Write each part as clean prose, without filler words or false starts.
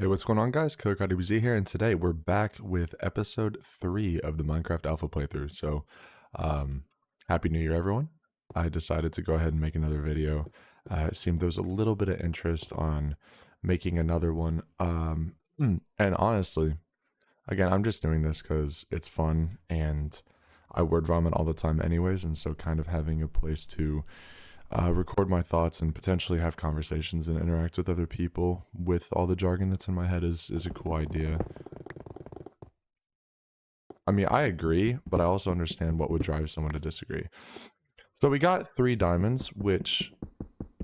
Hey, what's going on, guys? Killer KDBZ here, and today we're back with episode 3 of the Minecraft Alpha playthrough. So, Happy New Year, everyone. I decided to go ahead and make another video. It seemed there was a little bit of interest on making another one. And honestly, again, I'm just doing this because it's fun, and I word vomit all the time anyways, and so kind of having a place to record my thoughts and potentially have conversations and interact with other people with all the jargon that's in my head is a cool idea. I mean, I agree, but I also understand what would drive someone to disagree. So we got 3 diamonds, which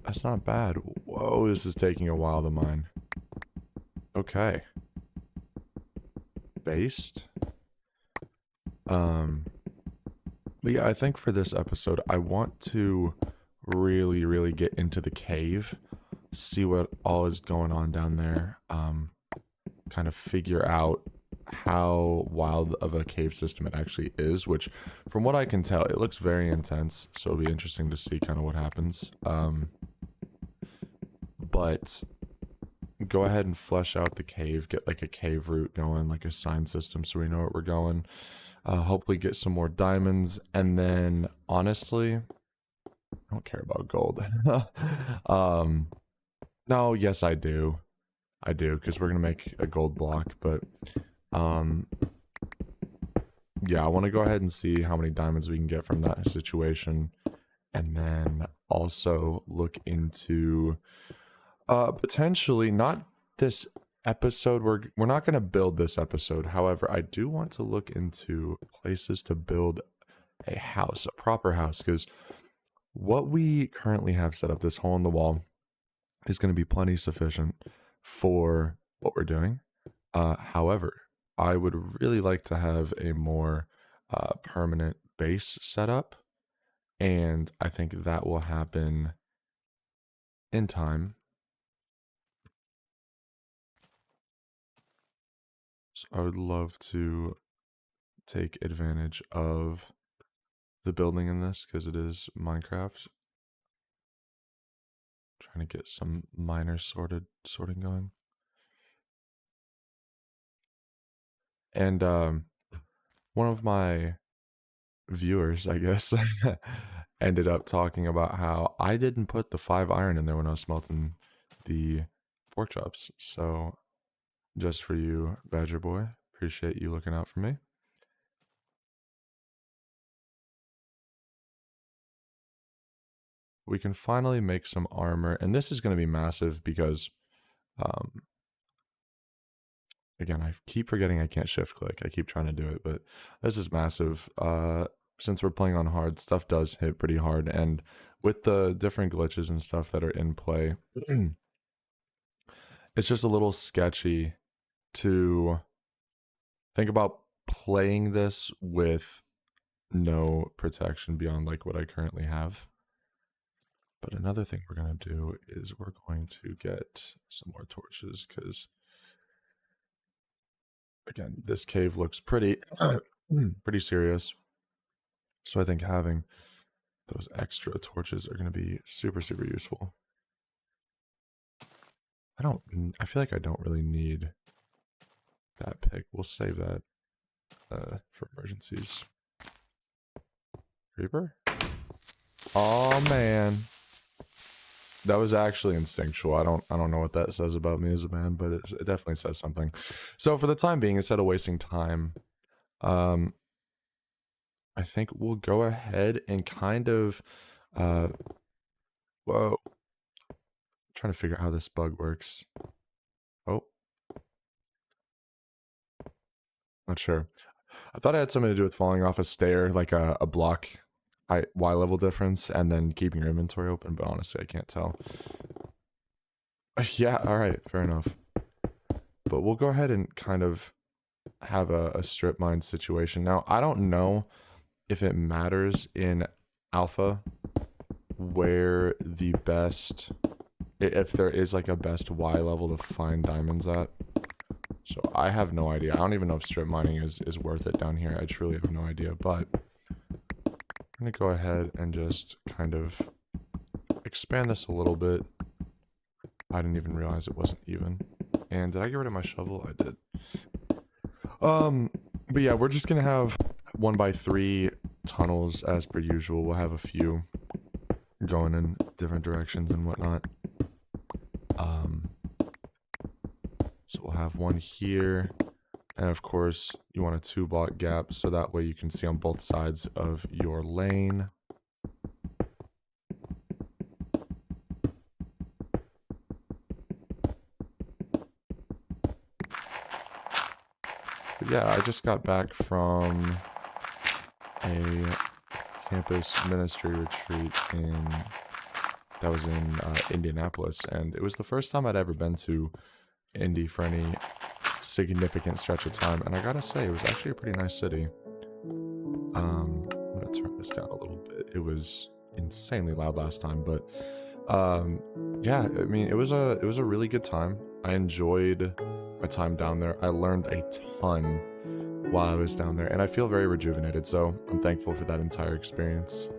that's not bad. Whoa, this is taking a while to mine. Okay. Based. But yeah, I think for this episode, I want to really get into the cave, see what all is going on down there, kind of figure out how wild of a cave system it actually is, which from what I can tell, it looks very intense, so it'll be interesting to see kind of what happens. But go ahead and flesh out the cave, get like a cave route going, like a sign system so we know where we're going. Hopefully get some more diamonds, and then honestly, I don't care about gold. No, yes I do. I do, because we're gonna make a gold block, but yeah, I want to go ahead and see how many diamonds we can get from that situation, and then also look into potentially not this episode. We're not going to build this episode. However, I do want to look into places to build a house, a proper house, because what we currently have set up, this hole in the wall, is going to be plenty sufficient for what we're doing. However, I would really like to have a more permanent base set up, and I think that will happen in time. So I would love to take advantage of the building in this because it is Minecraft. Trying to get some minor sorting going. And one of my viewers, I guess, ended up talking about how I didn't put the 5 iron in there when I was smelting the pork chops. So just for you, Badger Boy, appreciate you looking out for me. We can finally make some armor, and this is going to be massive because again, I keep forgetting I can't shift click. I keep trying to do it, but this is massive. Since we're playing on hard, stuff does hit pretty hard, and with the different glitches and stuff that are in play, it's just a little sketchy to think about playing this with no protection beyond like what I currently have. But another thing we're going to do is we're going to get some more torches because, again, this cave looks pretty pretty serious. So I think having those extra torches are going to be super useful. I feel like I don't really need that pick. We'll save that for emergencies. Creeper? Oh man. That was actually instinctual. I don't know what that says about me as a man, but it definitely says something. So for the time being, instead of wasting time, I think we'll go ahead and kind of whoa. I'm trying to figure out how this bug works. Oh. Not sure. I thought it had something to do with falling off a stair, like a block Y level difference, and then keeping your inventory open, but honestly, I can't tell. Yeah, alright, fair enough. But we'll go ahead and kind of have a strip mine situation. Now, I don't know if it matters in alpha where the best, if there is like a best Y level to find diamonds at. So I have no idea. I don't even know if strip mining is worth it down here. I truly have no idea, but I'm going to go ahead and just kind of expand this a little bit. I didn't even realize it wasn't even. And did I get rid of my shovel? I did. But yeah, we're just gonna have 1x3 tunnels as per usual. We'll have a few going in different directions and whatnot. So we'll have one here, and of course you want a 2 block gap so that way you can see on both sides of your lane. But yeah, I just got back from a campus ministry retreat that was in Indianapolis, and it was the first time I'd ever been to Indy for any significant stretch of time, and I gotta say it was actually a pretty nice city. I'm gonna turn this down a little bit. It was insanely loud last time, but yeah, I mean it was a really good time. I enjoyed my time down there. I learned a ton while I was down there, and I feel very rejuvenated, so I'm thankful for that entire experience.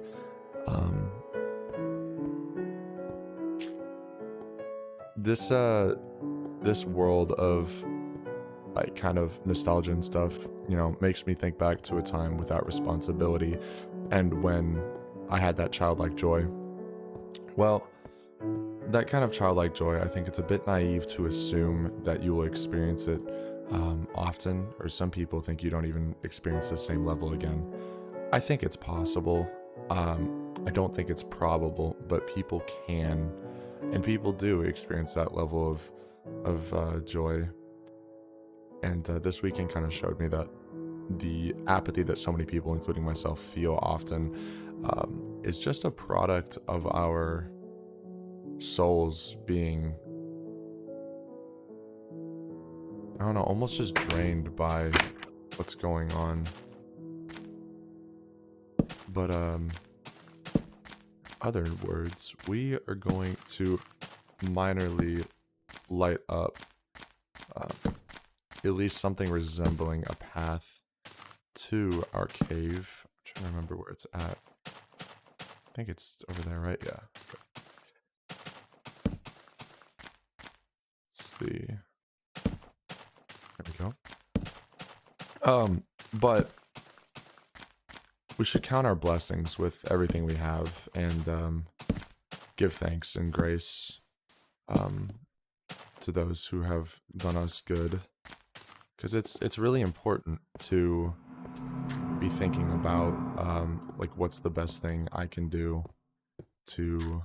This world of like kind of nostalgia and stuff, you know, makes me think back to a time without responsibility and when I had that childlike joy. Well, that kind of childlike joy, I think it's a bit naive to assume that you will experience it often, or some people think you don't even experience the same level again. I think it's possible. I don't think it's probable, but people can, and people do experience that level of joy. And this weekend kind of showed me that the apathy that so many people, including myself, feel often is just a product of our souls being, I don't know, almost just drained by what's going on. But other words, we are going to minorly light up at least something resembling a path to our cave. I'm trying to remember where it's at. I think it's over there, right? Yeah. Let's see. There we go. But we should count our blessings with everything we have and give thanks and grace to those who have done us good. Because it's really important to be thinking about like what's the best thing I can do to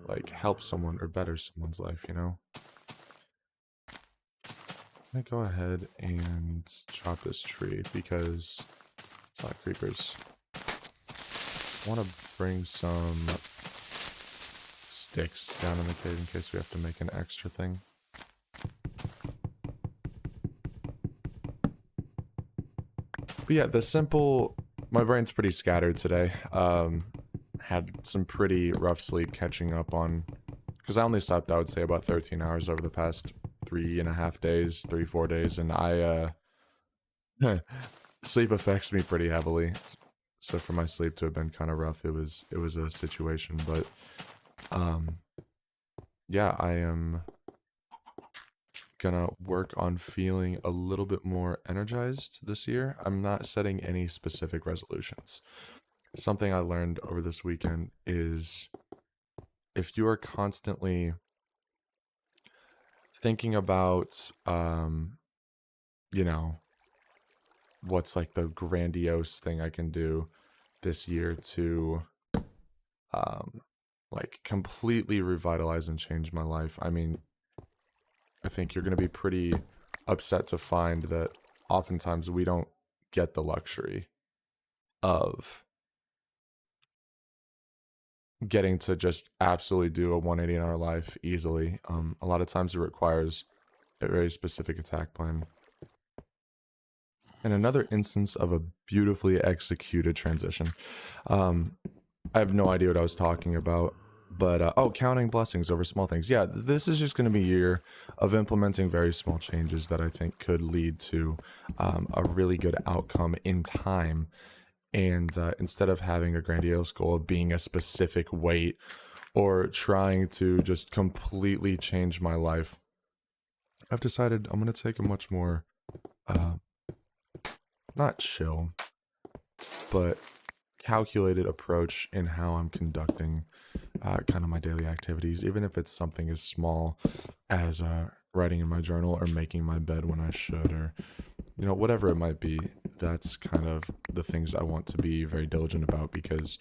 like help someone or better someone's life, you know? I'm gonna go ahead and chop this tree because it's not creepers. I want to bring some sticks down in the cave in case we have to make an extra thing. But yeah, my brain's pretty scattered today. Had some pretty rough sleep catching up on, because I only slept, I would say, about 13 hours over the past 4 days, and I, sleep affects me pretty heavily. So for my sleep to have been kind of rough, it was a situation, but, yeah, I am gonna work on feeling a little bit more energized this year. I'm not setting any specific resolutions. Something I learned over this weekend is if you are constantly thinking about, you know, what's like the grandiose thing I can do this year to, like completely revitalize and change my life. I mean, I think you're going to be pretty upset to find that oftentimes we don't get the luxury of getting to just absolutely do a 180 in our life easily. A lot of times it requires a very specific attack plan. And another instance of a beautifully executed transition. I have no idea what I was talking about. But, counting blessings over small things. Yeah, this is just going to be a year of implementing very small changes that I think could lead to a really good outcome in time. And instead of having a grandiose goal of being a specific weight or trying to just completely change my life, I've decided I'm going to take a much more, uh, not chill, but calculated approach in how I'm conducting kind of my daily activities, even if it's something as small as writing in my journal or making my bed when I should, or whatever it might be. That's kind of the things I want to be very diligent about, because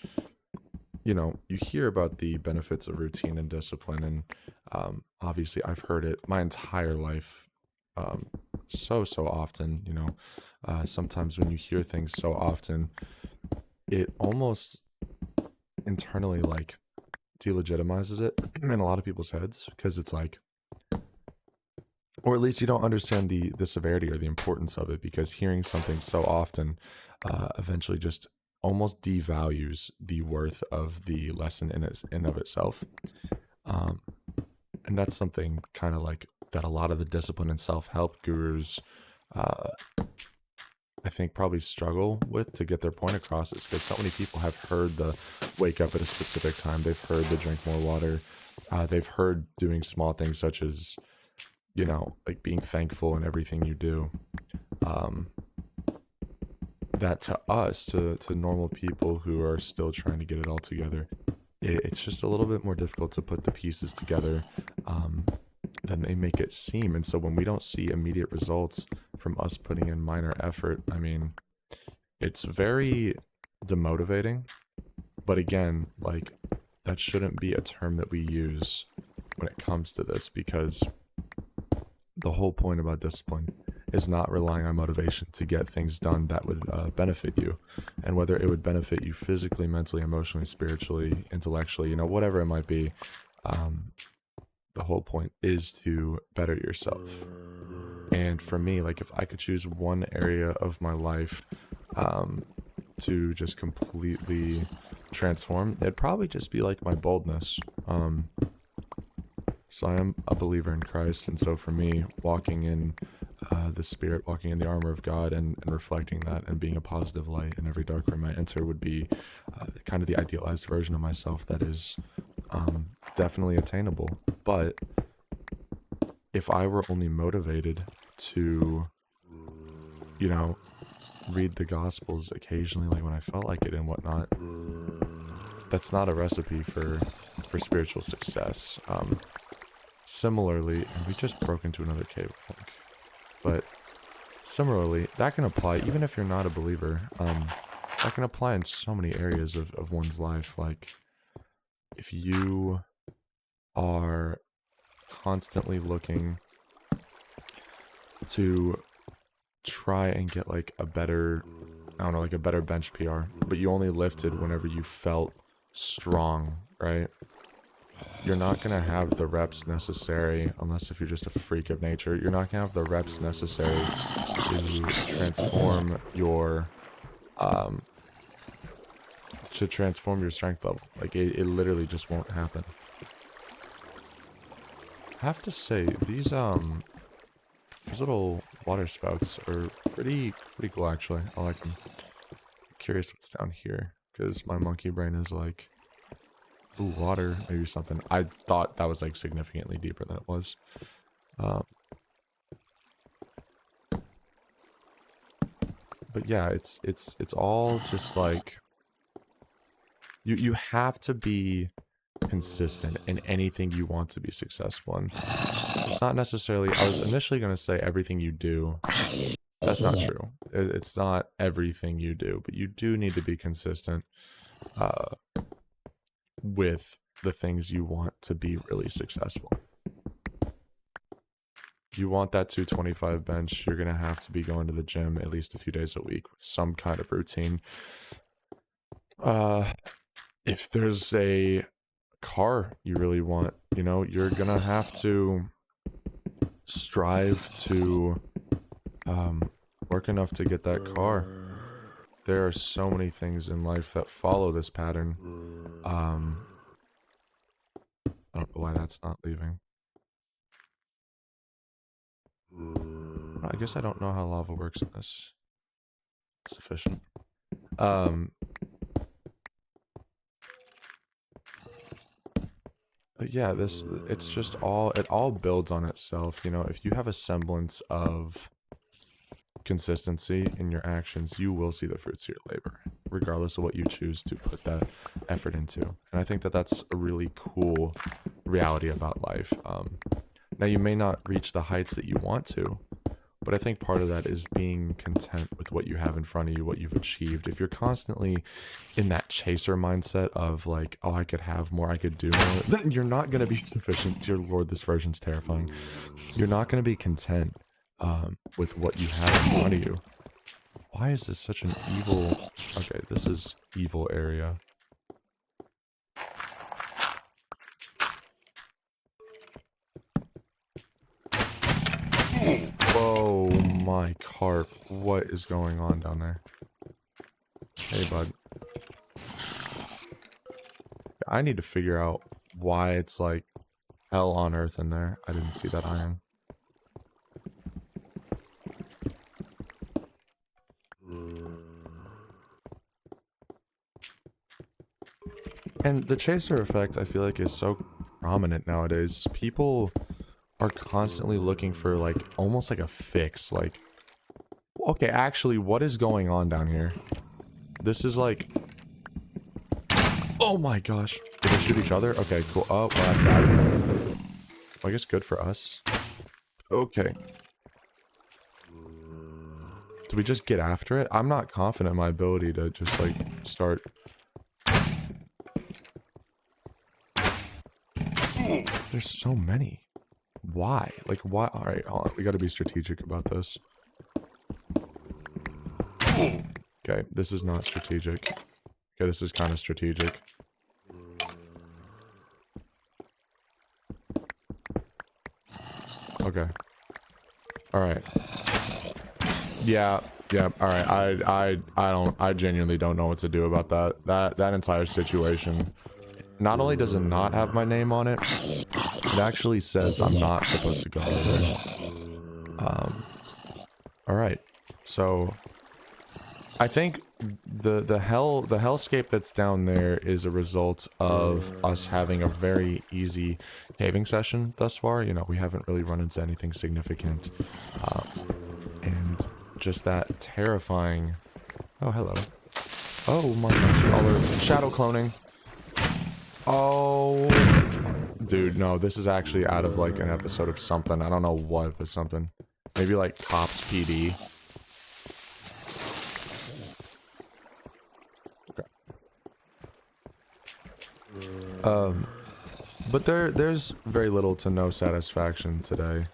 you hear about the benefits of routine and discipline, and obviously I've heard it my entire life, so often. Sometimes when you hear things so often, it almost internally like delegitimizes it in a lot of people's heads, because it's like, or at least you don't understand the severity or the importance of it, because hearing something so often eventually just almost devalues the worth of the lesson in of itself. um, and that's something kind of like that a lot of the discipline and self-help gurus uh, I think probably struggle with to get their point across, is because so many people have heard the wake up at a specific time, they've heard the drink more water, they've heard doing small things such as like being thankful in everything you do. um, that to us, to normal people who are still trying to get it all together, it's just a little bit more difficult to put the pieces together than they make it seem. And so when we don't see immediate results from us putting in minor effort, I mean, it's very demotivating. But again, like, that shouldn't be a term that we use when it comes to this, because the whole point about discipline is not relying on motivation to get things done that would benefit you. And whether it would benefit you physically, mentally, emotionally, spiritually, intellectually, whatever it might be, the whole point is to better yourself. And for me, like, if I could choose one area of my life to just completely transform, it'd probably just be like my boldness. So I am a believer in Christ, and so for me, walking in the Spirit, walking in the armor of God, and reflecting that and being a positive light in every dark room I enter would be kind of the idealized version of myself that is definitely attainable. But if I were only motivated to, read the Gospels occasionally, like when I felt like it and whatnot, that's not a recipe for spiritual success. Similarly, and we just broke into another cave, but similarly, that can apply even if you're not a believer. That can apply in so many areas of one's life. Like, if you are constantly looking to try and get like a better, I don't know, like a better bench PR, but you only lifted whenever you felt strong, right? You're not going to have the reps necessary, unless if you're just a freak of nature, you're not going to have the reps necessary to transform your strength level. Like, it literally just won't happen. I have to say, these little water spouts are pretty cool, actually. I like them. I'm curious what's down here, because my monkey brain is like, ooh, water, maybe something. I thought that was like significantly deeper than it was. But yeah, it's all just like, you have to be consistent in anything you want to be successful in. It's not necessarily, I was initially going to say everything you do. That's not true. It's not everything you do, but you do need to be consistent with the things you want to be really successful. You want that 225 bench, you're going to have to be going to the gym at least a few days a week with some kind of routine. If there's a car you really want, you're going to have to strive to work enough to get that car. There are so many things in life that follow this pattern. I don't know why that's not leaving. I guess I don't know how lava works in this. It's sufficient. yeah, it's just all, it all builds on itself. You know, if you have a semblance of consistency in your actions, you will see the fruits of your labor, regardless of what you choose to put that effort into. And I think that that's a really cool reality about life. Now, you may not reach the heights that you want to, but I think part of that is being content with what you have in front of you, what you've achieved. If you're constantly in that chaser mindset of like, oh, I could have more, I could do more, then you're not going to be sufficient. Dear Lord, this version's terrifying. You're not going to be content with what you have in front of you. Why is this such an evil... Okay, this is evil area. Whoa, my carp. What is going on down there? Hey, bud. I need to figure out why it's like hell on earth in there. I didn't see that iron. And the chaser effect, I feel like, is so prominent nowadays. People are constantly looking for, like, almost like a fix. Like, okay, actually, what is going on down here? This is like... Oh my gosh. Did they shoot each other? Okay, cool. Oh, well, that's bad. Well, I guess good for us. Okay. Do we just get after it? I'm not confident in my ability to just, like, start... There's so many. Why? Like, why? Alright, hold on. We gotta be strategic about this. Okay, this is not strategic. Okay, this is kind of strategic. Okay. Alright. Yeah, alright. I genuinely don't know what to do about that. That entire situation. Not only does it not have my name on it, it actually says I'm not supposed to go there. Alright. So I think the hellscape that's down there is a result of us having a very easy caving session thus far. You know, we haven't really run into anything significant. And just that terrifying... Oh, hello. Oh my gosh, y'all are shadow cloning. Oh, dude, no, this is actually out of like an episode of something. I don't know what, but something. Maybe like Cops PD. Okay. But there's very little to no satisfaction today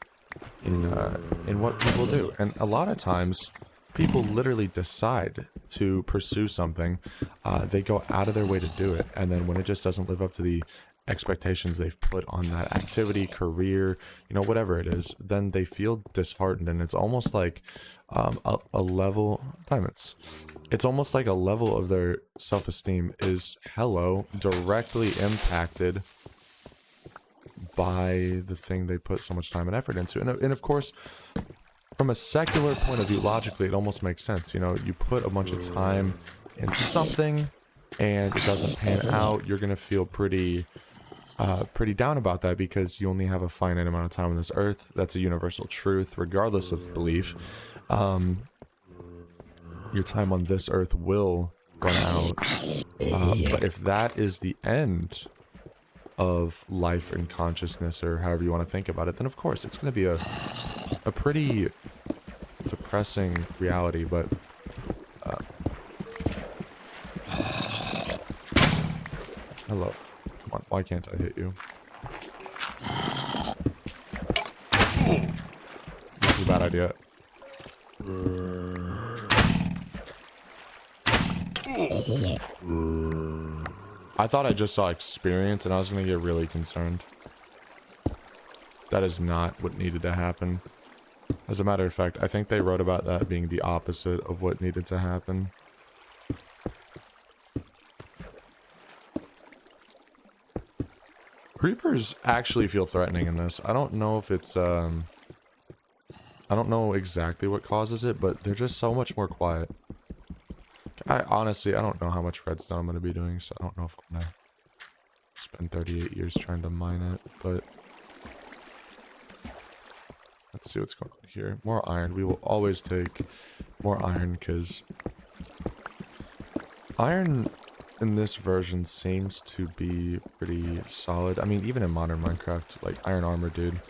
in what people do, and a lot of times people literally decide to pursue something. They go out of their way to do it, and then when it just doesn't live up to the expectations they've put on that activity, career, you know, whatever it is, then they feel disheartened, and it's almost like a level... Diamonds. It's almost like a level of their self-esteem is, directly impacted by the thing they put so much time and effort into. And of course, from a secular point of view, logically, it almost makes sense. You know, you put a bunch of time into something and it doesn't pan out, you're gonna feel pretty down about that, because you only have a finite amount of time on this earth. That's a universal truth, regardless of belief. Your time on this earth will run out. But if that is the end of life and consciousness, or however you want to think about it, then of course it's going to be a pretty depressing reality. But hello, come on, why can't I hit you? This is a bad idea. I thought I just saw experience and I was gonna get really concerned. That is not what needed to happen. As a matter of fact, I think they wrote about that being the opposite of what needed to happen. Creepers actually feel threatening in this. I don't know if it's, I don't know exactly what causes it, but they're just so much more quiet. I honestly don't know how much redstone I'm going to be doing, so I don't know if I'm going to spend 38 years trying to mine it, but let's see what's going on here. More iron. We will always take more iron because iron in this version seems to be pretty solid. I mean, even in modern Minecraft, like iron armor, dude.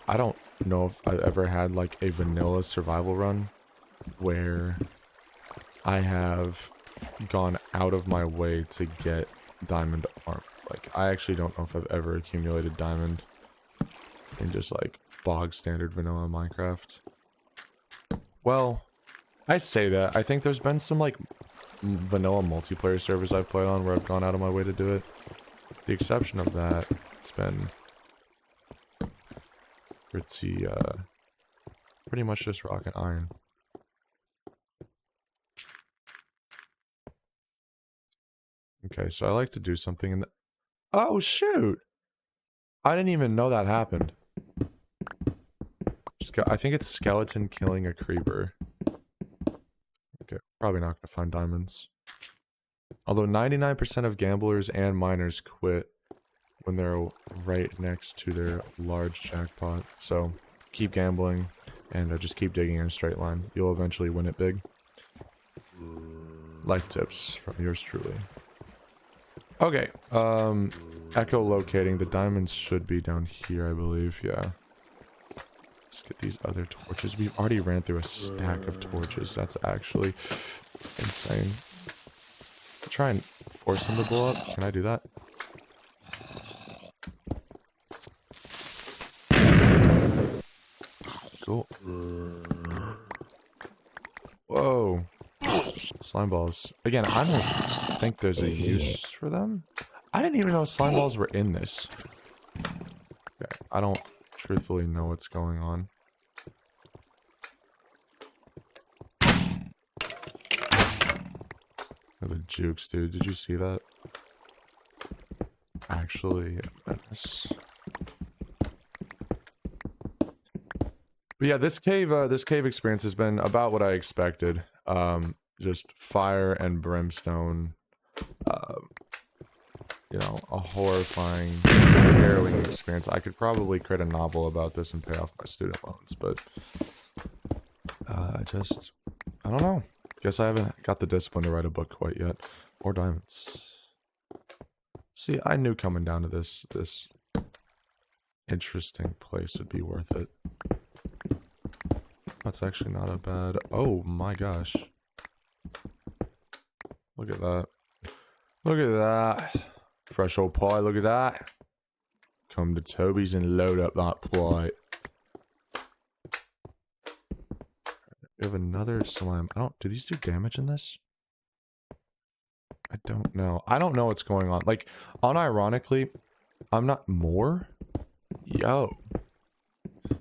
I don't know if I ever had like a vanilla survival run where I have gone out of my way to get diamond armor. Like, I actually don't know if I've ever accumulated diamond in just like bog standard vanilla Minecraft. Well, I say that. I think there's been some like vanilla multiplayer servers I've played on where I've gone out of my way to do it. The exception of that, it's been pretty much just rock and iron. Okay, so I like to do something in the... Oh, shoot! I didn't even know that happened. I think it's skeleton killing a creeper. Okay, probably not gonna find diamonds. Although 99% of gamblers and miners quit when they're right next to their large jackpot. So, keep gambling and just keep digging in a straight line. You'll eventually win it big. Life tips from yours truly. Okay, echolocating. The diamonds should be down here, I believe, yeah. Let's get these other torches. We've already ran through a stack of torches. That's actually insane. Try and force them to blow up. Can I do that? Cool. Whoa. Slime balls. Again, I don't think there's a use for them. I didn't even know slime balls were in this. Okay, I don't truthfully know what's going on. The jukes, dude. Did you see that? Actually, menace. But yeah, this cave experience has been about what I expected. Just fire and brimstone. You know, a horrifying, harrowing experience. I could probably create a novel about this and pay off my student loans, but I don't know. Guess I haven't got the discipline to write a book quite yet. More diamonds. See, I knew coming down to this interesting place would be worth it. That's actually not a bad... Oh my gosh. Look at that. Look at that. Fresh old pie, look at that. Come to Toby's and load up that plate. We have another slime. Do these do damage in this? I don't know. I don't know what's going on. Like, unironically, I'm not more? Yo.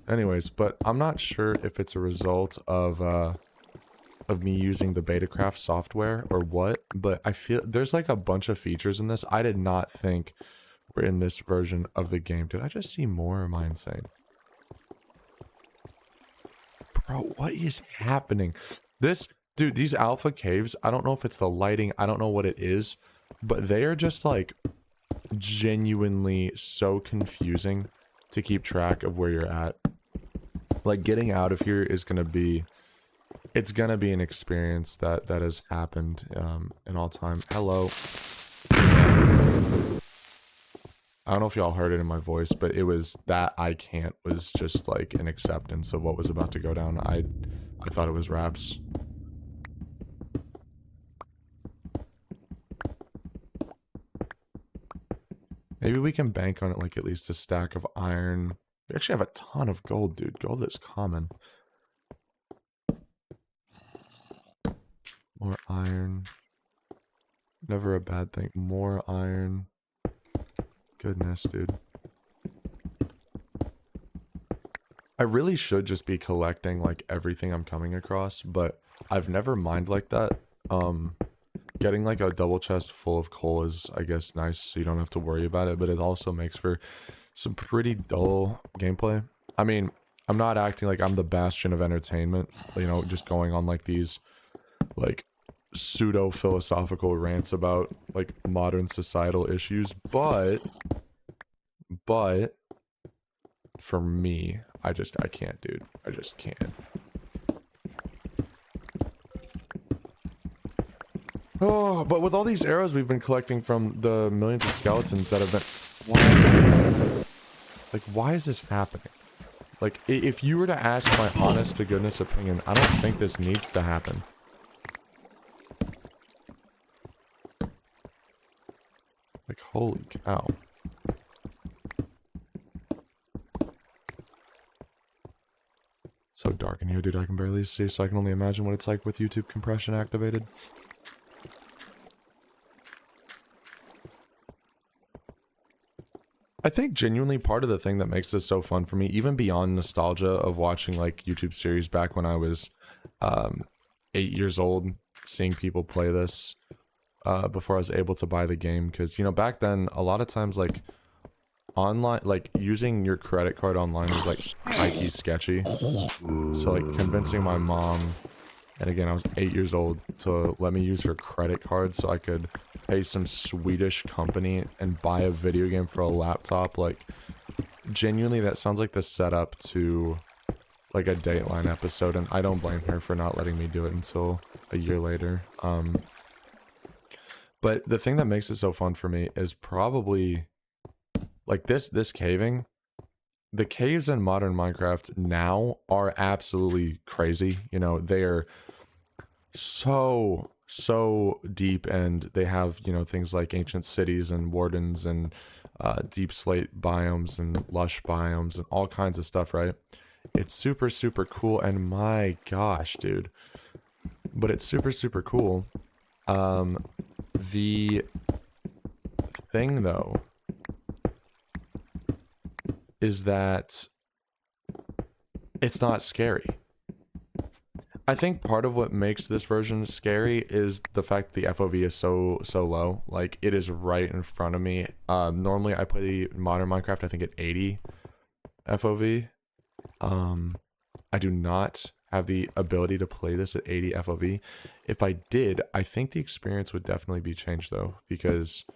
Anyways, but I'm not sure if it's a result of me using the Betacraft software or what, but I feel there's like a bunch of features in this I did not think were in this version of the game. Did I just see more or am I insane? Bro, what is happening? Dude, these alpha caves, I don't know if it's the lighting, I don't know what it is, but they are just like genuinely so confusing to keep track of where you're at. Like, getting out of here is gonna be... It's gonna be an experience that has happened in all time. Hello. I don't know if y'all heard it in my voice, but it was that I can't was just like an acceptance of what was about to go down. I thought it was raps. Maybe we can bank on it, like at least a stack of iron. We actually have a ton of gold, dude. Gold is common. More iron. Never a bad thing. More iron. Goodness, dude. I really should just be collecting like everything I'm coming across, but I've never mined like that. Getting like a double chest full of coal is, I guess, nice, so you don't have to worry about it, but it also makes for some pretty dull gameplay. I mean, I'm not acting like I'm the bastion of entertainment, you know, just going on like these like pseudo philosophical rants about like modern societal issues, but for me, I can't, dude. I just can't. Oh, but with all these arrows we've been collecting from the millions of skeletons that have been... Why? Like, why is this happening? Like, if you were to ask my honest to goodness opinion, I don't think this needs to happen. Like, holy cow. It's so dark in here, dude. I can barely see, so I can only imagine what it's like with YouTube compression activated. I think genuinely part of the thing that makes this so fun for me, even beyond nostalgia of watching like YouTube series back when I was 8 years old, seeing people play this before I was able to buy the game, because you know back then a lot of times like online, like using your credit card online was like high-key sketchy. So like convincing my mom, and again I was 8 years old, to let me use her credit card so I could pay some Swedish company and buy a video game for a laptop, like genuinely that sounds like the setup to like a Dateline episode, and I don't blame her for not letting me do it until a year later. But the thing that makes it so fun for me is probably like this caving. The caves in modern Minecraft now are absolutely crazy. You know, they are so deep, and they have, you know, things like ancient cities and wardens and deep slate biomes and lush biomes and all kinds of stuff, right? It's super cool, and my gosh, dude. But it's super cool. The thing though is that it's not scary. I think part of what makes this version scary is the fact that the FOV is so low. Like, it is right in front of me. Normally I play modern Minecraft, I think at 80 FOV. I do not have the ability to play this at 80 FOV. If I did, I think the experience would definitely be changed though, because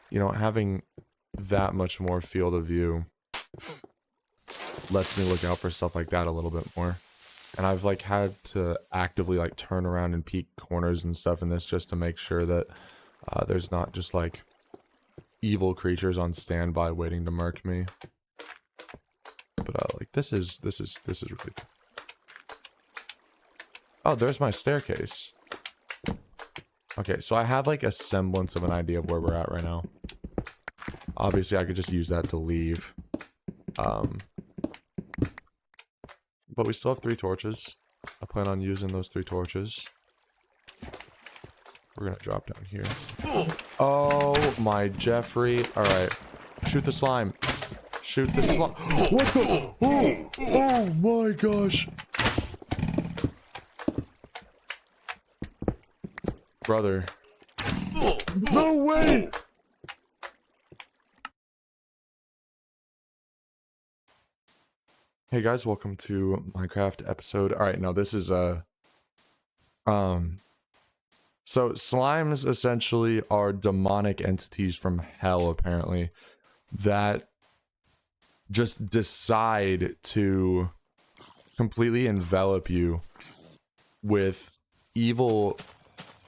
you know, having that much more field of view lets me look out for stuff like that a little bit more. And I've like had to actively like turn around and peek corners and stuff in this just to make sure that there's not just like evil creatures on standby waiting to murk me. But like this is really cool. Oh, there's my staircase. Okay, so I have like a semblance of an idea of where we're at right now. Obviously, I could just use that to leave. But we still have 3 torches. I plan on using those 3 torches. We're gonna drop down here. Oh my Jeffrey. Alright. Shoot the slime. Shoot the slime. What the? Oh my gosh. Brother. No way! Hey guys, welcome to Minecraft episode. Alright, now this is so slimes essentially are demonic entities from hell, apparently, that just decide to completely envelop you with evil,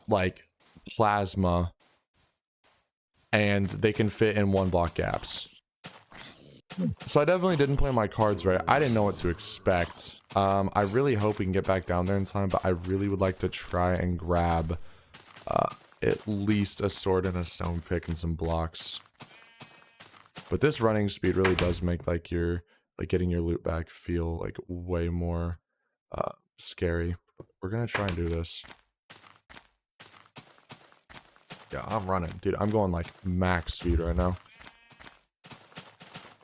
like, plasma, and they can fit in 1 block gaps. So I definitely didn't play my cards right. I didn't know what to expect. I really hope we can get back down there in time, but I really would like to try and grab at least a sword and a stone pick and some blocks. But this running speed really does make like your getting your loot back feel like way more scary. We're gonna try and do this. Yeah, I'm running, dude. I'm going like max speed right now.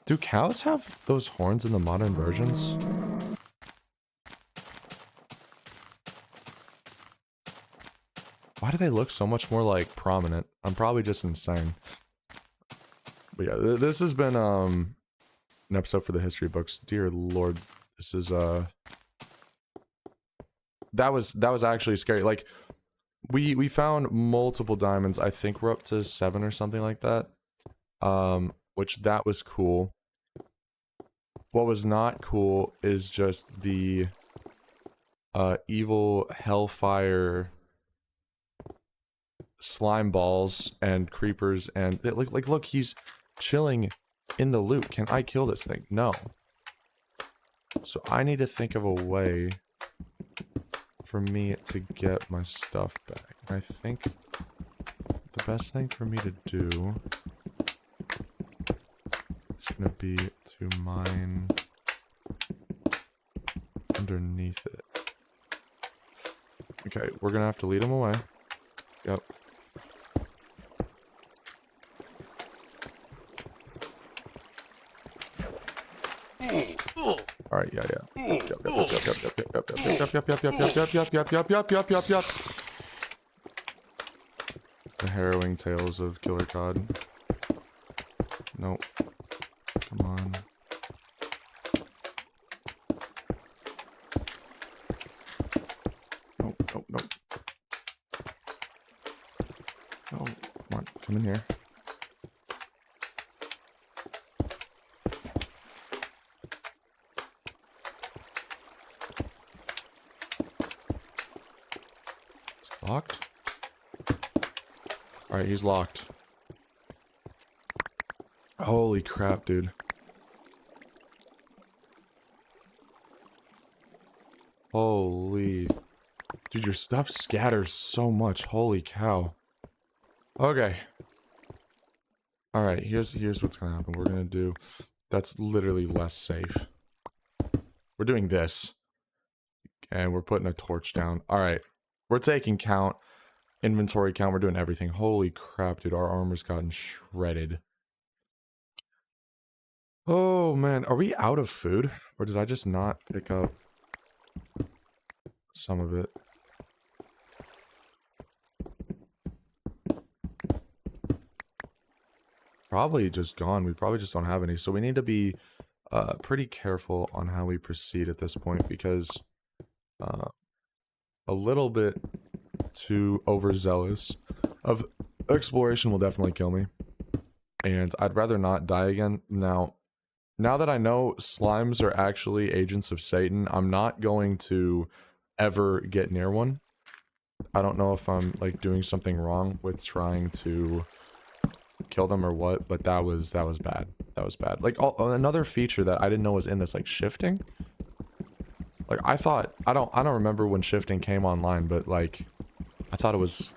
Do cows have those horns in the modern versions? Why do they look so much more like prominent? I'm probably just insane. But yeah, this has been an episode for the history books. Dear Lord, this is that was actually scary. Like, we found multiple diamonds. I think we're up to 7 or something like that. Which that was cool. What was not cool is just the evil hellfire slime balls and creepers, and like look, he's chilling in the loot. Can I kill this thing? No. So I need to think of a way for me to get my stuff back. I think the best thing for me to do is gonna be to mine underneath it. Okay, we're gonna have to lead him away. Yep. All right, yeah. Yep. The harrowing tales of Killer Cod. Nope. Come on. Nope. No, come on, come in here. Locked? Alright, he's locked. Holy crap, dude. Holy... Dude, your stuff scatters so much. Holy cow. Okay. Alright, here's what's gonna happen. We're gonna do... That's literally less safe. We're doing this. And we're putting a torch down. Alright. We're taking count, inventory count, we're doing everything. Holy crap, dude, our armor's gotten shredded. Oh, man, are we out of food? Or did I just not pick up some of it? Probably just gone. We probably just don't have any. So we need to be pretty careful on how we proceed at this point, because... a little bit too overzealous of exploration will definitely kill me. And I'd rather not die again. Now that I know slimes are actually agents of Satan, I'm not going to ever get near one. I don't know if I'm like doing something wrong with trying to kill them or what, but that was bad. That was bad. Like another feature that I didn't know was in this, like shifting. Like, I thought, I don't remember when shifting came online, but, like, I thought it was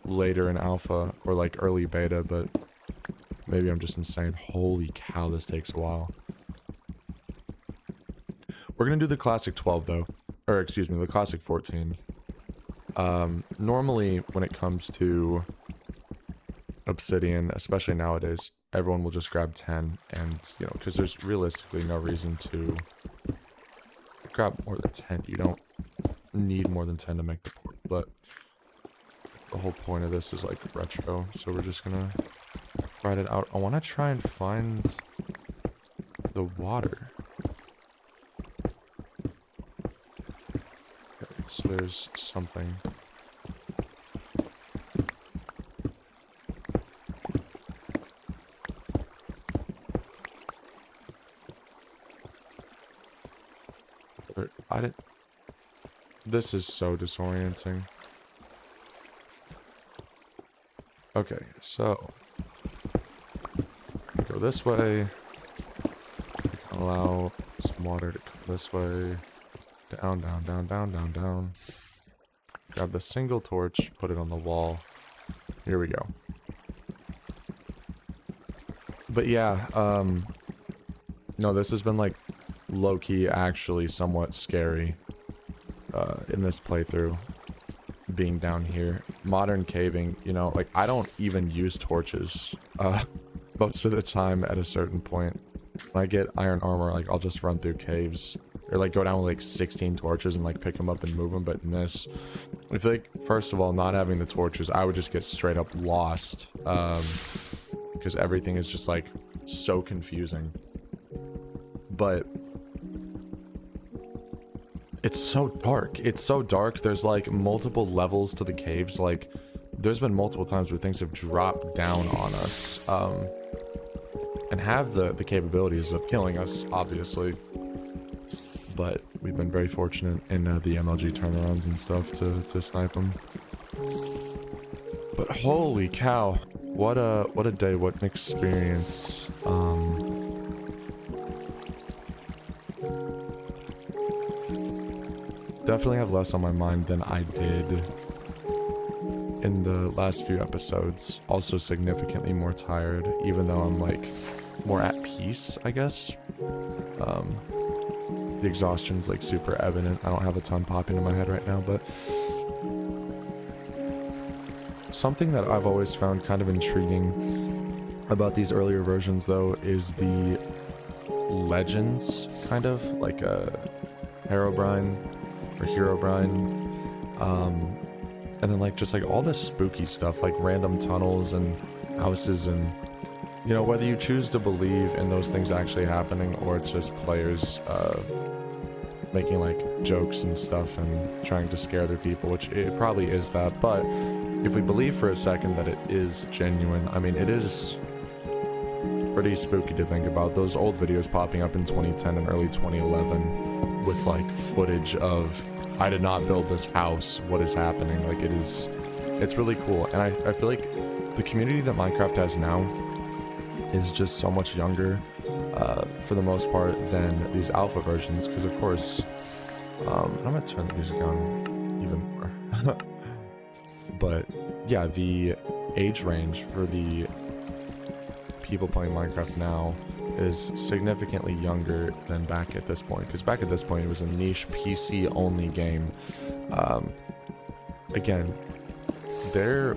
later in alpha, or, like, early beta, but maybe I'm just insane. Holy cow, this takes a while. We're gonna do the classic 12, though. Or, excuse me, the classic 14. Normally, when it comes to obsidian, especially nowadays, everyone will just grab 10, and, you know, because there's realistically no reason to... grab more than 10. You don't need more than 10 to make the port, but the whole point of this is like retro, so we're just gonna ride it out. I want to try and find the water. Okay, so there's something. This is so disorienting. Okay, so go this way. We can allow some water to come this way. Down. Grab the single torch, put it on the wall. Here we go. But yeah, no, this has been like low-key actually somewhat scary in this playthrough, being down here. Modern caving, you know, like I don't even use torches most of the time at a certain point. When I get iron armor, like I'll just run through caves or like go down with like 16 torches and like pick them up and move them. But in this, I feel like first of all, not having the torches, I would just get straight up lost because everything is just like so confusing. But It's so dark. It's so dark. There's like multiple levels to the caves. Like there's been multiple times where things have dropped down on us, and have the capabilities of killing us, obviously. But we've been very fortunate in the MLG turnarounds and stuff to snipe them. But holy cow, what a day, what an experience. Definitely have less on my mind than I did in the last few episodes. Also significantly more tired, even though I'm like more at peace, I guess. The exhaustion's like super evident. I don't have a ton popping in my head right now, but something that I've always found kind of intriguing about these earlier versions though is the legends, kind of like Herobrine or Herobrine, and then like just like all this spooky stuff, like random tunnels and houses, and you know, whether you choose to believe in those things actually happening or it's just players making like jokes and stuff and trying to scare their people, which it probably is that. But if we believe for a second that it is genuine, I mean, it is pretty spooky to think about those old videos popping up in 2010 and early 2011 with like footage of, I did not build this house, what is happening? Like it's really cool. And I feel like the community that Minecraft has now is just so much younger for the most part than these alpha versions, because of course I'm gonna turn the music down even more. But yeah, the age range for the people playing Minecraft now is significantly younger than back at this point, because back at this point it was a niche PC only game. Again,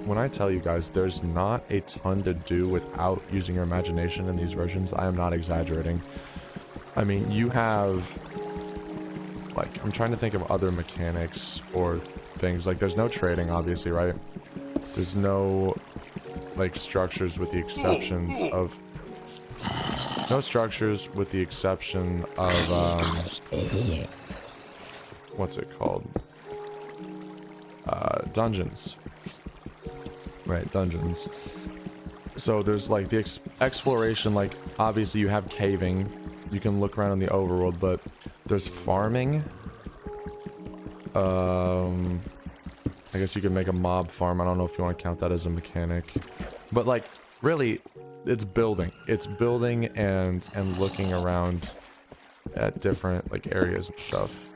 when I tell you guys there's not a ton to do without using your imagination in these versions, I am not exaggerating. I mean, you have, like, I'm trying to think of other mechanics or things, like there's no trading, obviously, right? There's no, like, structures with the exceptions of, what's it called? Dungeons. Right, dungeons. So there's like the exploration, like obviously you have caving, you can look around in the overworld, but there's farming. I guess you could make a mob farm. I don't know if you want to count that as a mechanic, but like really it's building. It's building and looking around at different like areas and stuff.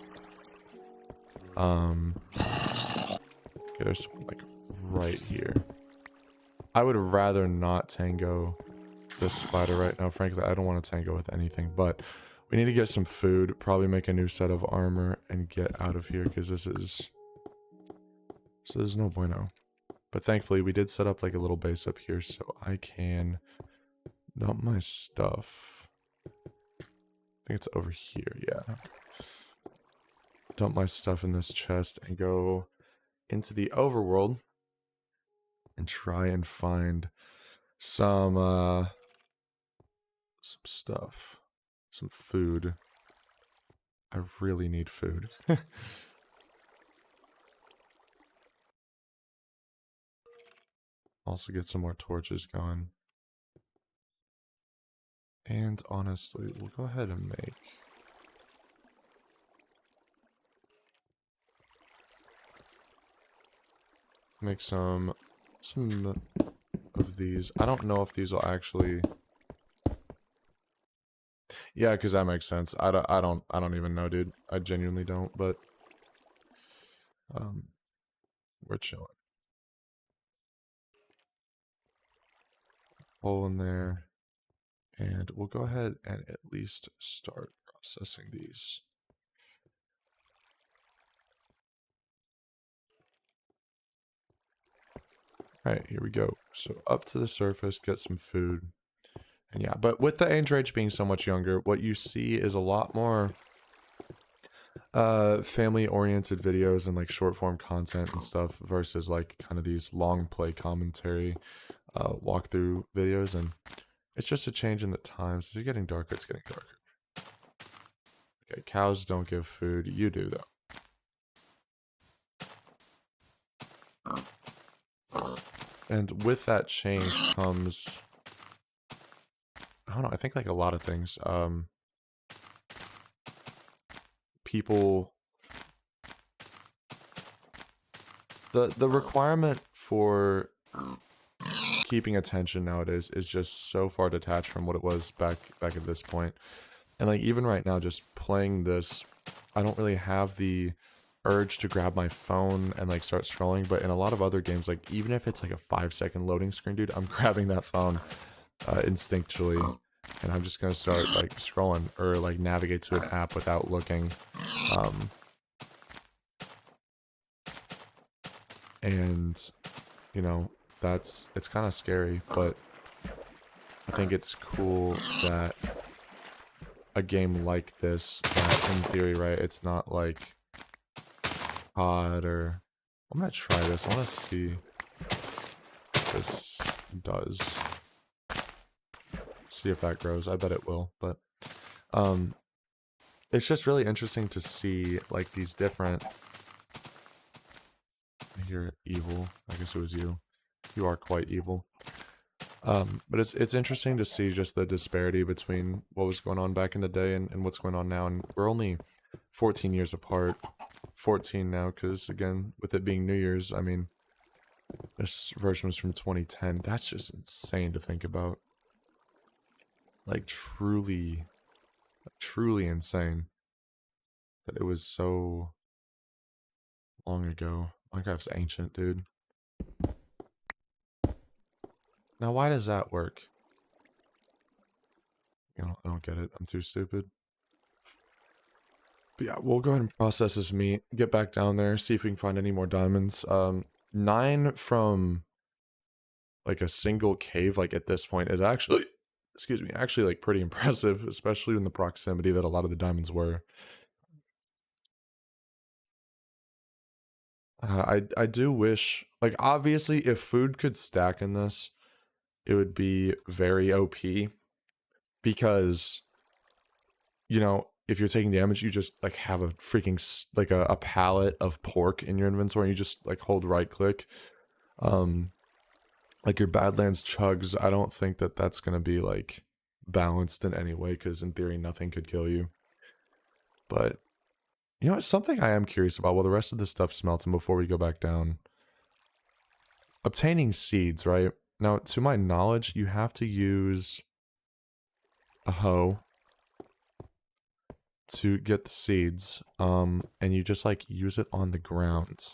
Okay, there's like right here. I would rather not tango this spider right now. Frankly, I don't want to tango with anything, but we need to get some food, probably make a new set of armor and get out of here, because this is no bueno. But thankfully we did set up like a little base up here so I can dump my stuff. I think it's over here, yeah. Dump my stuff in this chest and go into the overworld and try and find some stuff, some food. I really need food. Also get some more torches going. And honestly, we'll go ahead and make some of these. I don't know if these will actually, yeah, because that makes sense. I don't even know, dude. I genuinely don't, but we're chilling. Hole in there, and we'll go ahead and at least start processing these. Alright, here we go. So up to the surface, get some food. And yeah, but with the age range being so much younger, what you see is a lot more family-oriented videos and like short-form content and stuff versus like kind of these long play commentary walkthrough videos. And it's just a change in the times. Is it getting darker? It's getting darker. Okay, cows don't give food. You do, though. And with that change comes, I don't know, I think like a lot of things. People, the requirement for keeping attention nowadays is just so far detached from what it was back at this point. And like even right now, just playing this, I don't really have the urge to grab my phone and like start scrolling. But in a lot of other games, like even if it's like a 5-second loading screen, dude, I'm grabbing that phone instinctually, and I'm just gonna start like scrolling or like navigate to an app without looking. And you know, it's kind of scary, but I think it's cool that a game like this, that in theory, right, it's not like COD or... I'm gonna try this. I want to see what this does. See if that grows. I bet it will, but it's just really interesting to see like these different... You're evil. I guess it was you. You are quite evil. But it's interesting to see just the disparity between what was going on back in the day and what's going on now. And we're only 14 years apart. 14 now, because again, with it being New Year's, I mean, this version was from 2010. That's just insane to think about. Like, truly insane that it was so long ago. Minecraft's ancient, dude. Now, why does that work? You know, I don't get it. I'm too stupid. But yeah, we'll go ahead and process this meat, get back down there, see if we can find any more diamonds. 9 from like a single cave, like at this point, is actually, excuse me, actually like pretty impressive, especially in the proximity that a lot of the diamonds were. I do wish, like, obviously, if food could stack in this, it would be very OP, because, you know, if you're taking damage, you just like have a freaking like a pallet of pork in your inventory, and you just like hold right click. Like your Badlands chugs, I don't think that that's gonna be like balanced in any way, because in theory nothing could kill you. But you know, it's something I am curious about while the rest of this stuff smelts, and before we go back down. Obtaining seeds, right? Now, to my knowledge, you have to use a hoe to get the seeds, and you just like use it on the ground.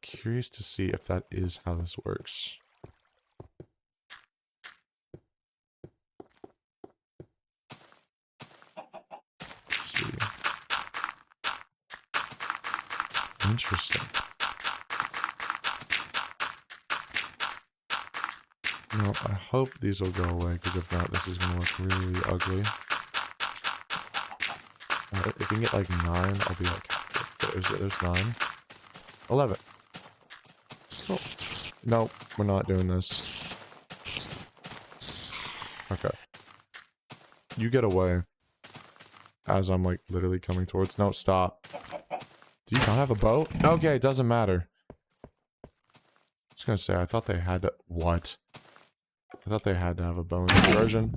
Curious to see if that is how this works. Let's see. Interesting. No, I hope these will go away, because if not, this is going to look really ugly. If you can get like 9, I'll be like, there's 9. 11. Cool. Nope, we're not doing this. Okay. You get away. As I'm like literally coming towards... No, stop. Do you not have a boat? Okay, it doesn't matter. I was gonna say, I thought they had to... What? I thought they had to have a bow in this version.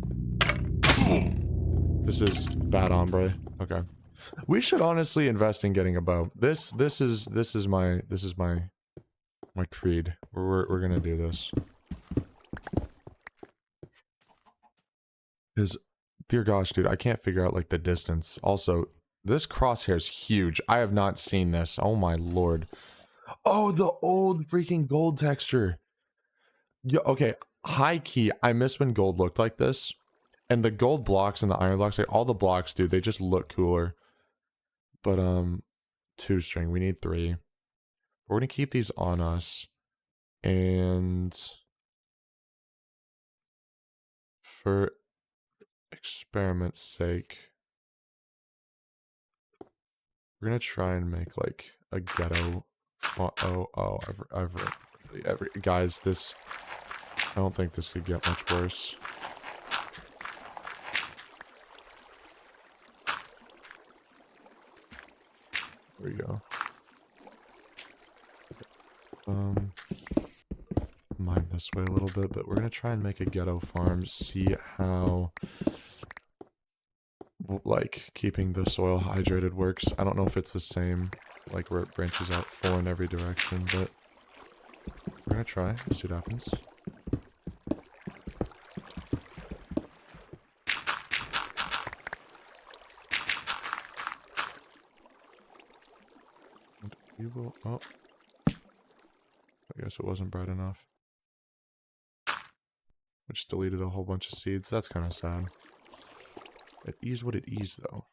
This is bad, hombre. Okay. We should honestly invest in getting a bow. This is my creed. We're gonna do this. Because, dear gosh, dude, I can't figure out like the distance. Also, this crosshair is huge. I have not seen this. Oh my lord. Oh, the old freaking gold texture. Yeah, okay. High key, I miss when gold looked like this. And the gold blocks and the iron blocks, like all the blocks, dude, they just look cooler. But 2 string, we need 3. We're gonna keep these on us. And for experiment's sake, we're gonna try and make like a ghetto every guys, this, I don't think this could get much worse. There we go. this way a little bit, but we're gonna try and make a ghetto farm, see how like keeping the soil hydrated works. I don't know if it's the same, like where it branches out full in every direction, but we're gonna try, see what happens. And we will, oh, I guess it wasn't bright enough. I just deleted a whole bunch of seeds. That's kind of sad. It is what it is, though.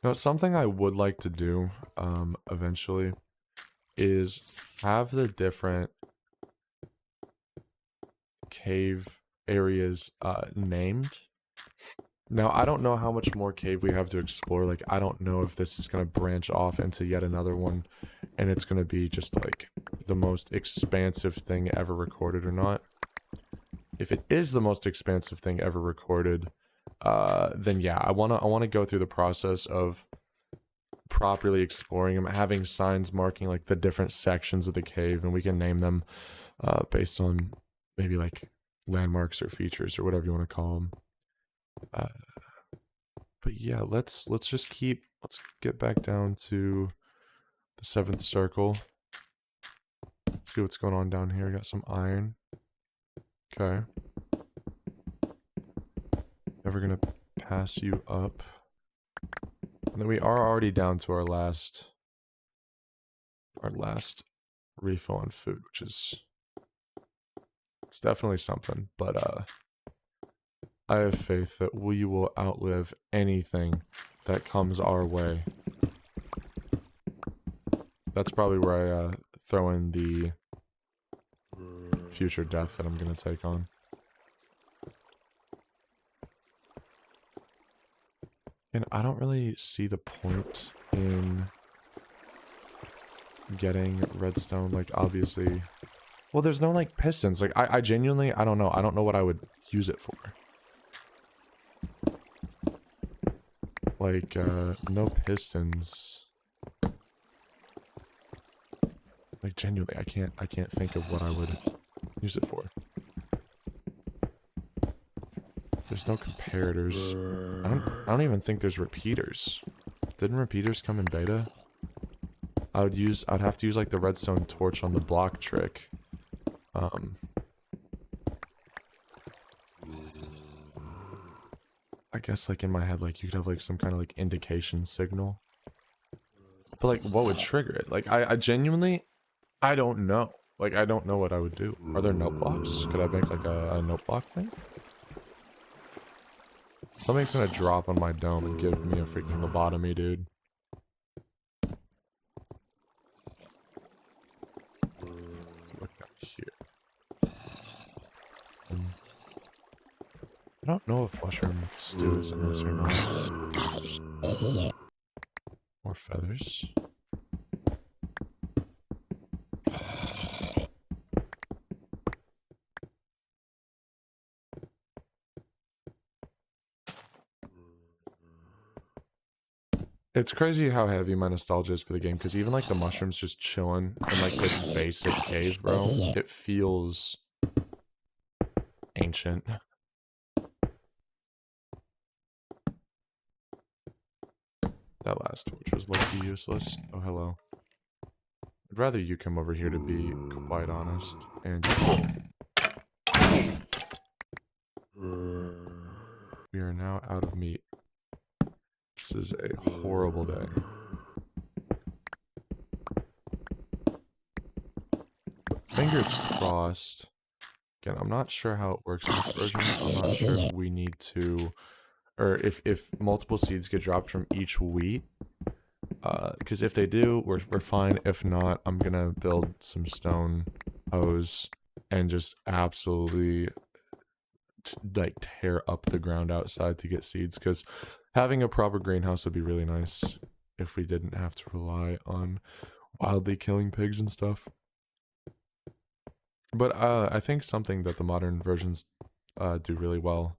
Now, something I would like to do, eventually, is have the different cave areas, named. Now, I don't know how much more cave we have to explore. Like, I don't know if this is going to branch off into yet another one, and it's going to be just, like, the most expansive thing ever recorded or not. If it is the most expansive thing ever recorded, then yeah, I wanna go through the process of properly exploring them, having signs marking, like, the different sections of the cave, and we can name them, based on maybe, like, landmarks or features or whatever you want to call them. But yeah, let's get back down to the 7th circle. See what's going on down here. We got some iron. Okay. Never gonna pass you up. And then we are already down to our last refill on food, which is, it's definitely something, but I have faith that we will outlive anything that comes our way. That's probably where I throw in the future death that I'm gonna take on. And I don't really see the point in getting redstone, like, obviously. Well, there's no, like, pistons. Like, I genuinely, I don't know. I don't know what I would use it for. Like, no pistons. Like, genuinely, I can't think of what I would use it for. There's no comparators. I don't even think there's repeaters. Didn't repeaters come in beta? I'd have to use, like, the redstone torch on the block trick. I guess, like, in my head, like, you could have, like, some kind of, like, indication signal. But, like, what would trigger it? Like, I genuinely, I don't know. Like, I don't know what I would do. Are there note blocks? Could I make, like, a note block thing? Something's gonna drop on my dome and give me a freaking lobotomy, dude. Let's look down here. I don't know if mushroom stew is in this or not. More feathers. It's crazy how heavy my nostalgia is for the game, because even, like, the mushrooms just chilling in, like, this basic cave, bro, it feels ancient. That last torch was low-key useless. Oh, hello. I'd rather you come over here, to be quite honest. And we are now out of meat. This is a horrible day. Fingers crossed. Again, I'm not sure how it works in this version. I'm not sure if we need to, or if multiple seeds get dropped from each wheat. Because if they do, we're fine. If not, I'm gonna build some stone hose and just absolutely like tear up the ground outside to get seeds, because having a proper greenhouse would be really nice if we didn't have to rely on wildly killing pigs and stuff. But I think something that the modern versions do really well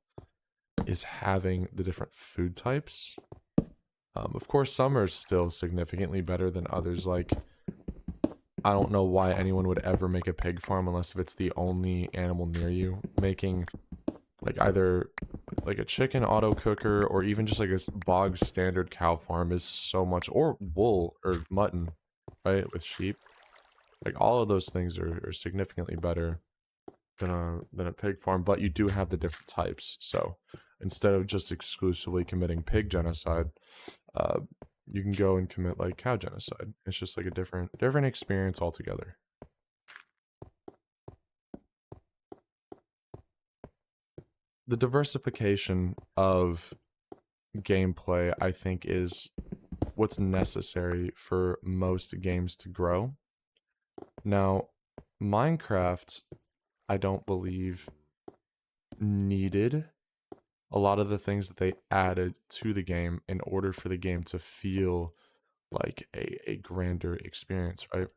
is having the different food types. Of course, some are still significantly better than others. Like, I don't know why anyone would ever make a pig farm unless if it's the only animal near you. Making like either like a chicken auto cooker or even just like a bog standard cow farm is so much, or wool or mutton, right? With sheep. Like all of those things are significantly better than a pig farm, but you do have the different types. So instead of just exclusively committing pig genocide, you can go and commit like cow genocide. It's just like a different experience altogether. The diversification of gameplay, I think, is what's necessary for most games to grow. Now, Minecraft, I don't believe needed a lot of the things that they added to the game in order for the game to feel like a grander experience, right?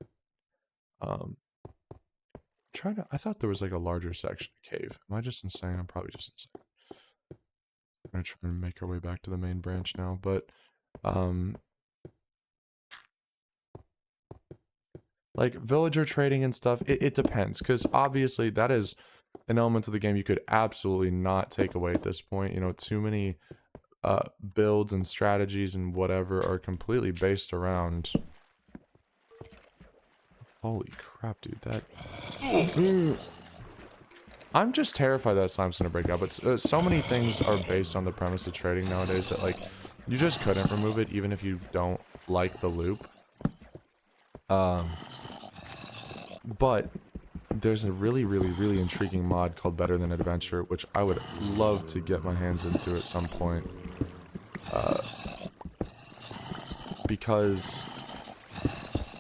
I thought there was like a larger section of cave. Am I just insane? I'm probably just insane. I'm gonna try and make our way back to the main branch now, but like villager trading and stuff, it depends, because obviously that is an element of the game you could absolutely not take away at this point. You know, too many builds and strategies and whatever are completely based around. Holy crap, dude! That I'm just terrified that slime's gonna break out. But so many things are based on the premise of trading nowadays that like you just couldn't remove it even if you don't like the loop. But there's a really intriguing mod called Better Than Adventure, which I would love to get my hands into at some point. Because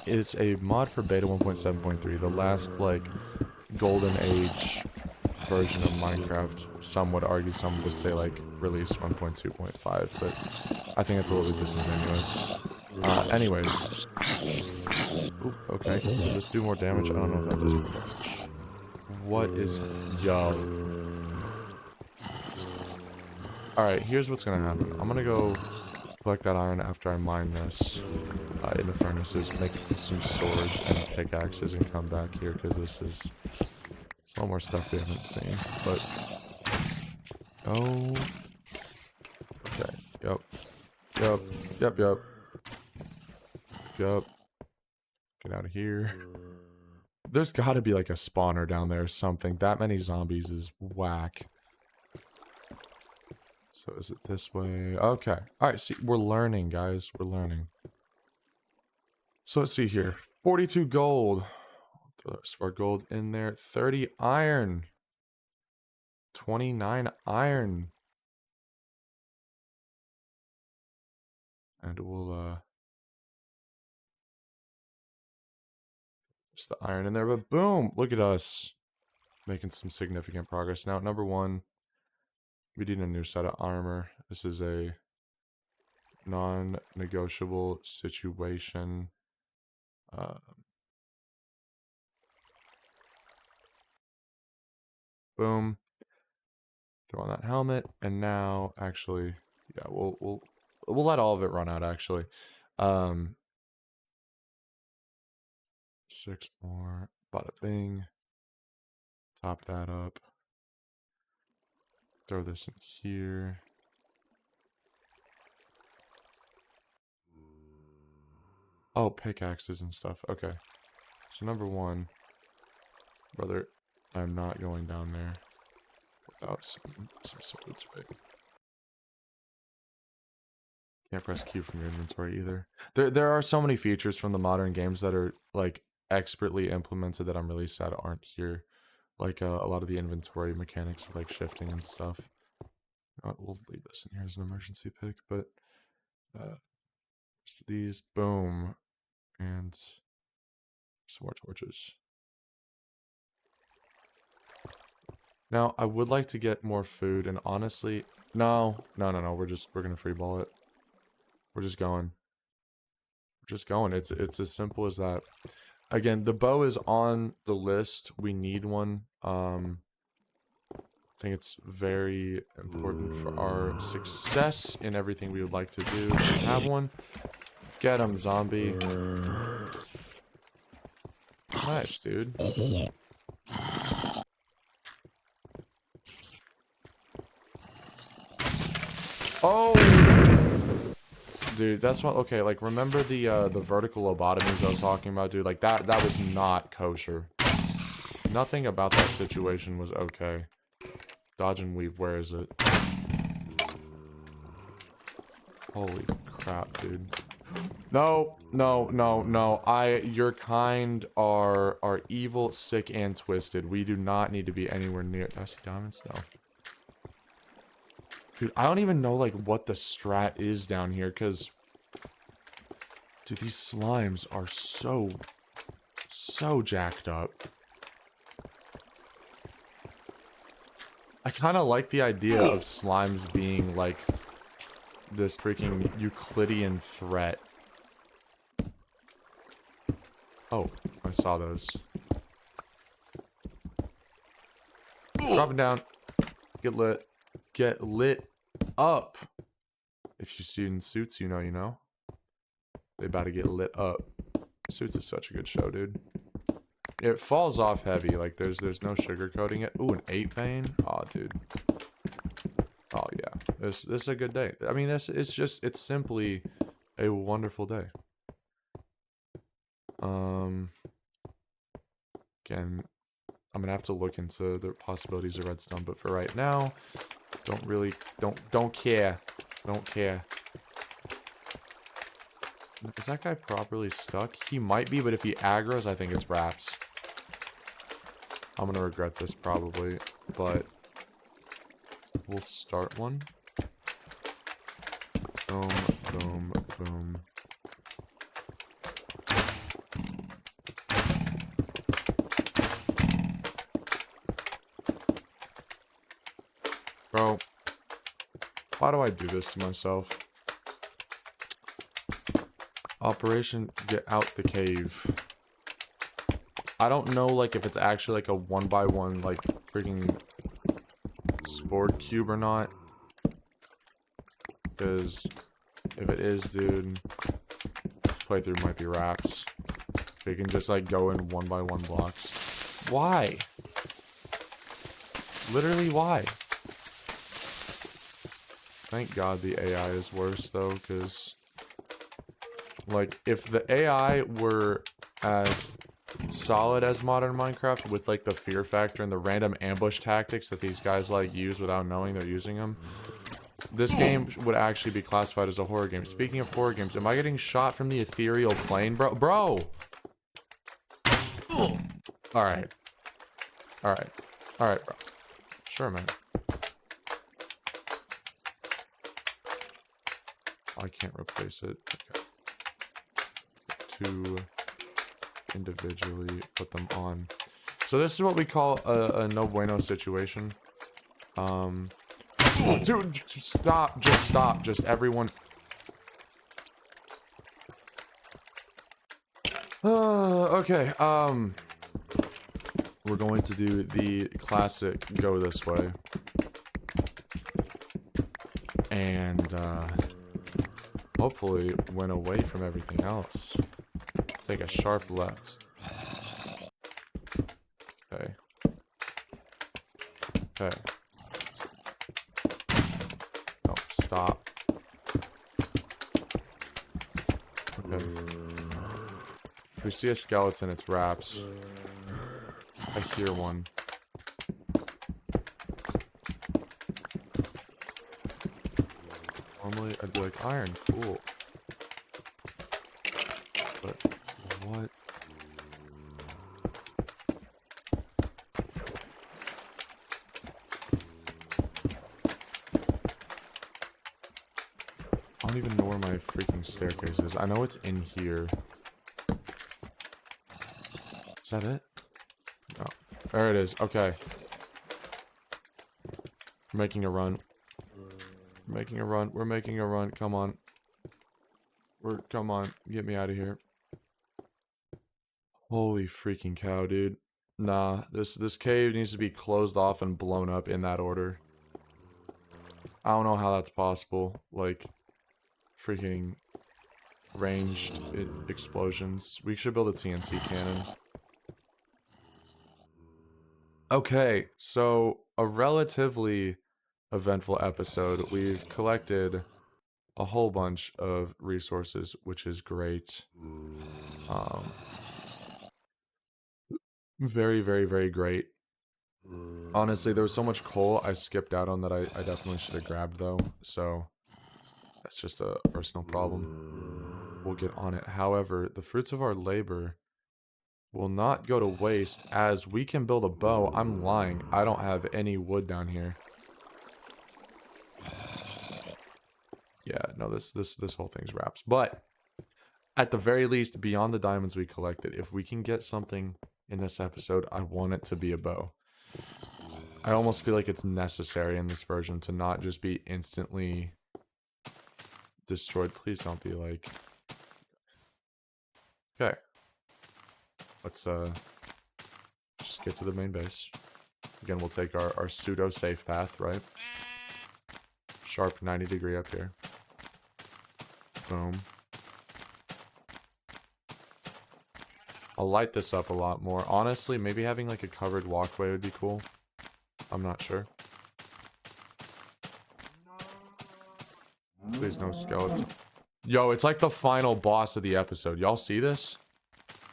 it's a mod for beta 1.7.3, the last like golden age version of Minecraft. Some would argue, some would say like release 1.2.5, but I think it's a little bit disingenuous. Anyways. Ooh, okay. Does this do more damage? I don't know if that does more damage. What is... Yo. Alright, here's what's gonna happen. I'm gonna go collect that iron after I mine this in the furnaces, make some swords and pickaxes, and come back here, because this is... There's a lot more stuff we haven't seen, but... Oh... Okay, yep. Get out of here. There's gotta be like a spawner down there or something. That many zombies is whack. So is it this way? Okay. Alright, see, we're learning, guys. We're learning. So let's see here. 42 gold. Throw the rest of our gold in there. 30 iron. 29 iron. And we'll, just the iron in there, but boom! Look at us. Making some significant progress. Now, number one, we need a new set of armor. This is a non-negotiable situation. Boom. Throw on that helmet, and now, actually, yeah, we'll let all of it run out. Actually, 6 more. Bada bing. Top that up. Throw this in here. Oh, pickaxes and stuff. Okay. So number one, brother, I'm not going down there without some swords, right? Can't press Q from your inventory either. There are so many features from the modern games that are like expertly implemented that I'm really sad aren't here. Like a lot of the inventory mechanics with like shifting and stuff. We'll leave this in here as an emergency pick, but rest of these, boom, and some more torches. Now I would like to get more food, and honestly, no, we're gonna free ball it. We're just going. It's as simple as that. Again, the bow is on the list. We need one. think it's very important for our success in everything we would like to do. We have one. Get him, zombie. Nice, dude. Oh! Dude, that's what, okay, like, remember the vertical lobotomies I was talking about, dude? Like, that was not kosher. Nothing about that situation was okay. Dodge and weave, where is it? Holy crap, dude. No, no, no, no. Your kind are evil, sick, and twisted. We do not need to be anywhere near. Do I see diamonds? No. Dude, I don't even know, like, what the strat is down here, because... Dude, these slimes are so jacked up. I kind of like the idea of slimes being, like, this freaking Euclidean threat. Oh, I saw those. Drop it down. Get lit. Get lit up. If you see in Suits, you know you know. They about to get lit up. Suits is such a good show, dude. It falls off heavy. Like there's no sugarcoating it. Ooh, an 8 vein. Oh, dude. Oh yeah. This is a good day. I mean, it's simply a wonderful day. Again, I'm gonna have to look into the possibilities of redstone, but for right now, don't care. Don't care. Is that guy properly stuck? He might be, but if he aggroes, I think it's wraps. I'm gonna regret this probably, but we'll start one. Boom, boom, boom. Bro, why do I do this to myself? Operation Get Out the Cave. I don't know, like, if it's actually, like, a 1x1, like, freaking spore cube or not. Because if it is, dude, this playthrough might be wraps. They can just, like, go in 1x1 blocks. Why? Literally, why? Thank God the AI is worse, though, because, like, if the AI were as solid as modern Minecraft with, like, the fear factor and the random ambush tactics that these guys, like, use without knowing they're using them, this game would actually be classified as a horror game. Speaking of horror games, am I getting shot from the ethereal plane, bro? Bro! Alright. Alright. Alright, bro. Sure, man. I can't replace it. Okay. To individually put them on. So this is what we call a no bueno situation. Dude, just stop. Just stop. Just everyone. Okay, we're going to do the classic go this way. And, hopefully went away from everything else. Take a sharp left. Okay. Okay. No, stop. Okay. If we see a skeleton, it's wraps. I hear one. Normally, I'd be like, iron, cool. But, what? I don't even know where my freaking staircase is. I know it's in here. Is that it? No. There it is. Okay. We're making a run. We're making a run. We're making a run. Come on. Come on. Get me out of here. Holy freaking cow, dude. Nah, this cave needs to be closed off and blown up in that order. I don't know how that's possible. Like, freaking ranged explosions. We should build a TNT cannon. Okay, so a relatively eventful episode. We've collected a whole bunch of resources, which is great. Very, very, very great. Honestly, there was so much coal I skipped out on that I definitely should have grabbed, though. So, that's just a personal problem. We'll get on it. However, the fruits of our labor will not go to waste, as we can build a bow. I'm lying. I don't have any wood down here. Yeah, no, this whole thing's wraps. But at the very least, beyond the diamonds we collected, if we can get something in this episode, I want it to be a bow. I almost feel like it's necessary in this version to not just be instantly destroyed. Please don't be like... Okay. Let's just get to the main base. Again, we'll take our pseudo safe path, right? Sharp 90-degree up here. Boom. I'll light this up a lot more. Honestly, maybe having like a covered walkway would be cool. I'm not sure. Please no skeleton. Yo, it's like the final boss of the episode. Y'all see this?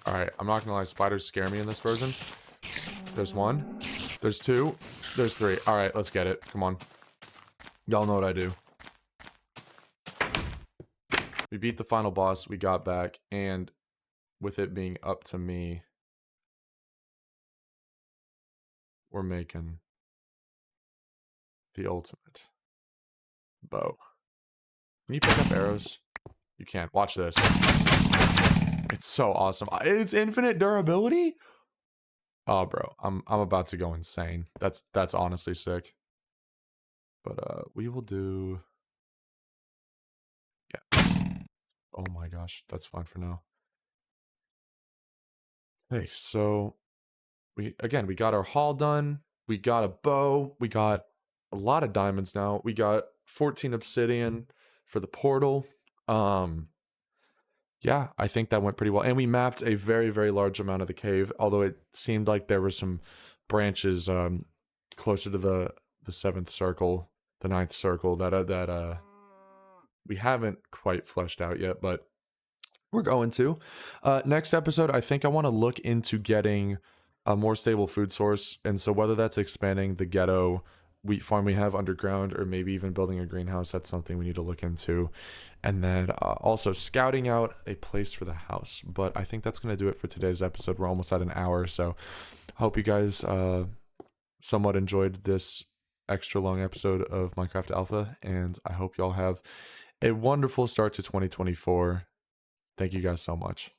Alright, I'm not gonna lie, spiders scare me in this version. There's one. There's two. There's three. Alright, let's get it. Come on. Y'all know what I do. We beat the final boss, we got back, and with it being up to me, we're making the ultimate bow. Can you pick up arrows? You can't. Watch this. It's so awesome. It's infinite durability? Oh, bro. I'm about to go insane. That's honestly sick. But we will do... Yeah. Oh my gosh. That's fine for now. Hey, so we got our haul done. We got a bow. We got a lot of diamonds now. We got 14 obsidian for the portal. Yeah, I think that went pretty well. And we mapped a very, very large amount of the cave, although it seemed like there were some branches closer to the 7th circle, the 9th circle that we haven't quite fleshed out yet, but we're going to. Next episode, I think I want to look into getting a more stable food source. And so whether that's expanding the ghetto wheat farm we have underground, or maybe even building a greenhouse, that's something we need to look into. And then also scouting out a place for the house. But I think that's going to do it for today's episode. We're almost at an hour, so hope you guys somewhat enjoyed this extra long episode of Minecraft Alpha, and I hope y'all have a wonderful start to 2024. Thank you guys so much.